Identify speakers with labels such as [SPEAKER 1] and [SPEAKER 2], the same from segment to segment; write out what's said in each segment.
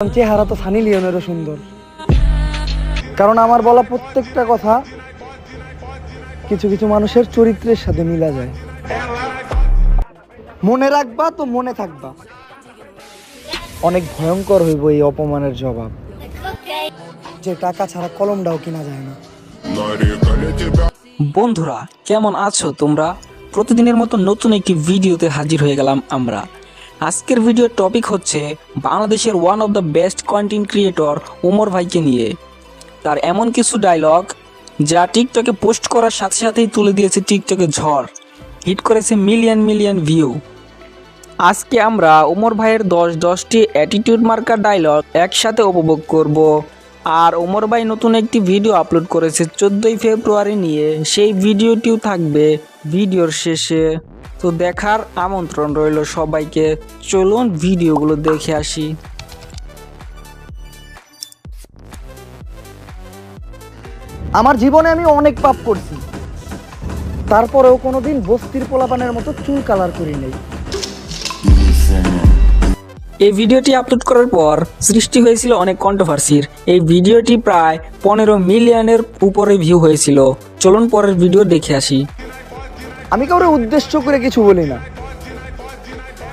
[SPEAKER 1] চেহারা তো সানি লিওনেরও সুন্দর, কারণ আমার বলা প্রত্যেকটা কথা কিছু কিছু মানুষের চরিত্রের সাথে মিলা যায়। মনে রাখবা তো মনে থাকবা, অনেক ভয়ঙ্কর হইব এই অপমানের জবাব, যে টাকা ছাড়া কলমটাও কিনা যায় না।
[SPEAKER 2] বন্ধুরা, কেমন আছো তোমরা? প্রতিদিনের মতো নতুন একটি ভিডিওতে হাজির হয়ে গেলাম আমরা। আজকের ভিডিওর টপিক হচ্ছে বাংলাদেশের one of the best content creator Omar ভাইকে নিয়ে। তার এমন কিছু ডায়লগ যা টিকটকে পোস্ট করার সাথে সাথেই তুলে দিয়েছে টিকটকে ঝড়, হিট করেছে মিলিয়ন মিলিয়ন ভিউ। আজকে আমরা ওমর ভাইয়ের 10টি অ্যাটিটিউড মার্কা ডায়লগ একসাথে উপভোগ করব। আর ওমর ভাই নতুন একটি ভিডিও আপলোড করেছে 14ই ফেব্রুয়ারি নিয়ে, সেই ভিডিওটিও থাকবে ভিডিওর শেষে। তো দেখার আমন্ত্রণ রইল সবাইকে। চলুন ভিডিওগুলো দেখে আসি।
[SPEAKER 1] আমার জীবনে আমি অনেক পাপ করছি, তারপরেও কোনোদিন বস্তির পোলাপানের মতো চুল কালার করি নাই।
[SPEAKER 2] এই ভিডিওটি আপলোড করার পর সৃষ্টি হয়েছিল অনেক কন্ট্রোভার্সির। এই ভিডিওটি প্রায় 15 মিলিয়নের উপরে ভিউ হয়েছিল। চলুন পরের ভিডিও দেখে আসি।
[SPEAKER 1] আমি কাউরে উদ্দেশ্য করে কিছু বলি না,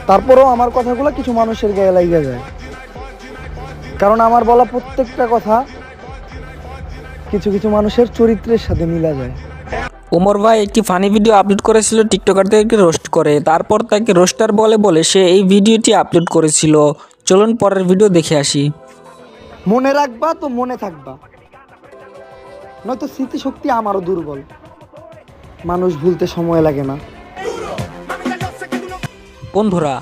[SPEAKER 1] তারপরেও আমার কথাগুলো কিছু মানুষের গায়ে লাগিয়ে যায়, কারণ আমার বলা প্রত্যেকটা কথা কিছু কিছু মানুষের চরিত্রের সাথে মিলা যায়।
[SPEAKER 2] ওমর ভাই একটি ফানি ভিডিও আপলোড করেছিল টিকটকারদেরকে রোস্ট করে, তারপর তাকে রোস্টার বলে বলে সে এই ভিডিওটি আপলোড করেছিল। চলুন পরের ভিডিও দেখে আসি।
[SPEAKER 1] মনে রাখবা তো মনে থাকবা, নয়তো স্মৃতিশক্তি আমারও দুর্বল, মানুষ ভুলতে সময় লাগে না।
[SPEAKER 2] বন্ধুরা,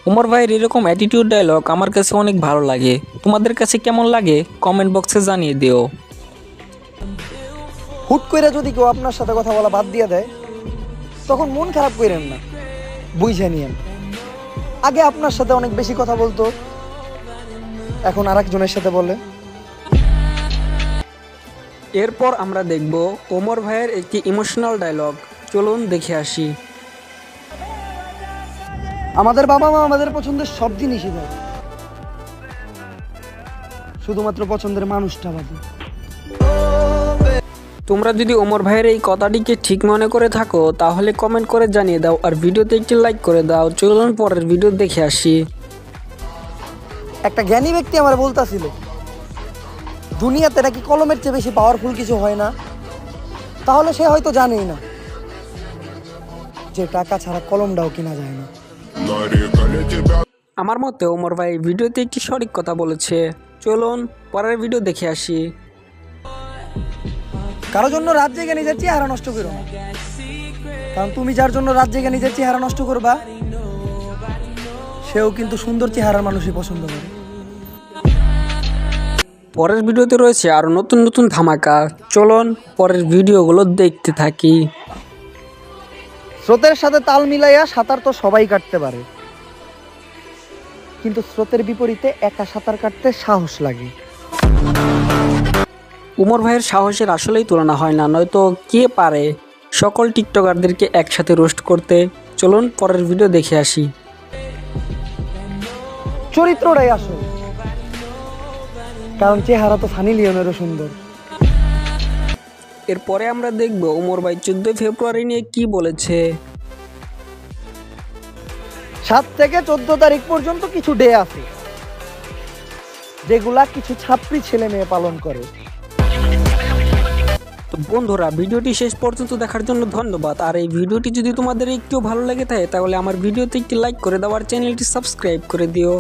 [SPEAKER 2] ওমর ভাইয়ের এরকম অ্যাটিটিউড ডায়লগ আমার কাছে অনেক ভালো লাগে। তোমাদের কাছে কেমন লাগে কমেন্ট বক্সে জানিয়ে দিও।
[SPEAKER 1] হুট করে যদি কেউ আপনার সাথে কথা বলা বাদ দিয়ে দেয়, তখন মন খারাপ করেন না, বুঝে নিয়েন। আগে আপনার সাথে অনেক বেশি কথা বলতো, এখন আরেকজনের সাথে বলে।
[SPEAKER 2] এরপর আমরা দেখব ওমর ভাইয়ের একটি ইমোশনাল ডায়লগ। চলুন দেখে আসি।
[SPEAKER 1] আমাদের বাবা মা আমাদের পছন্দের সব জিনিসই দেয়, শুধুমাত্র পছন্দের মানুষটা বাদে।
[SPEAKER 2] তোমরা যদি ওমর ভাইয়ের এই কথাটিকে ঠিক মনে করে থাকো তাহলে কমেন্ট করে জানিয়ে দাও, আর ভিডিওতে একটি লাইক করে দাও। চলুন পরের ভিডিও দেখে আসি।
[SPEAKER 1] একটা জ্ঞানী ব্যক্তি আমার বলতাছিল, দুনিয়াতে নাকি কলমের চেয়ে বেশি পাওয়ারফুল কিছু হয় না। তাহলে সে হয়তো জানেই না যে টাকা ছাড়া কলমটাও কিনা যায় না।
[SPEAKER 2] আমার মতে ওমর ভাই ভিডিওতে একটি সঠিক কথা বলেছে। চলুন পরের ভিডিও দেখে আসি।
[SPEAKER 1] কারো জন্য রাত জেগে নিজের চেহারা নষ্ট করো না, কারণ তুমি যার জন্য রাত জেগে নিজের চেহারা নষ্ট করবা, সেও কিন্তু সুন্দর চেহারার মানুষই পছন্দ করে।
[SPEAKER 2] পরের ভিডিওতে রয়েছে আরো নতুন নতুন ধামাকা। চলুন পরের ভিডিওগুলো দেখতে থাকি।
[SPEAKER 1] স্রোতের সাথে তাল মিলাইয়া সাঁতার তো সবাই কাটতে পারে, কিন্তু স্রোতের বিপরীতে একা সাঁতার কাটতে সাহস লাগে।
[SPEAKER 2] ওমর ভাইয়ের সাহসের আসলেই তুলনা হয় না, নয়তো কে পারে সকল টিকটকারদেরকে একসাথে রোস্ট করতে। চলুন পরের ভিডিও দেখে আসি।
[SPEAKER 1] চরিত্রটাই আসল, কারণ চেহারা তো সানি লিওনেরও সুন্দর।
[SPEAKER 2] এরপরে আমরা দেখব ওমর ভাই 14 ফেব্রুয়ারি নিয়ে কি বলেছে।
[SPEAKER 1] 7 থেকে 14 তারিখ পর্যন্ত কিছু ডে আছে, যেগুলা কিছু ছাত্রী ছেলে মেয়ে পালন করে।
[SPEAKER 2] তো বন্ধুরা, ভিডিওটি শেষ পর্যন্ত দেখার জন্য ধন্যবাদ। আর এই ভিডিওটি যদি তোমাদের একটু ভালো লেগে থাকে তাহলে আমার ভিডিওতে একটি লাইক করে দাও আর চ্যানেলটি সাবস্ক্রাইব করে দিও।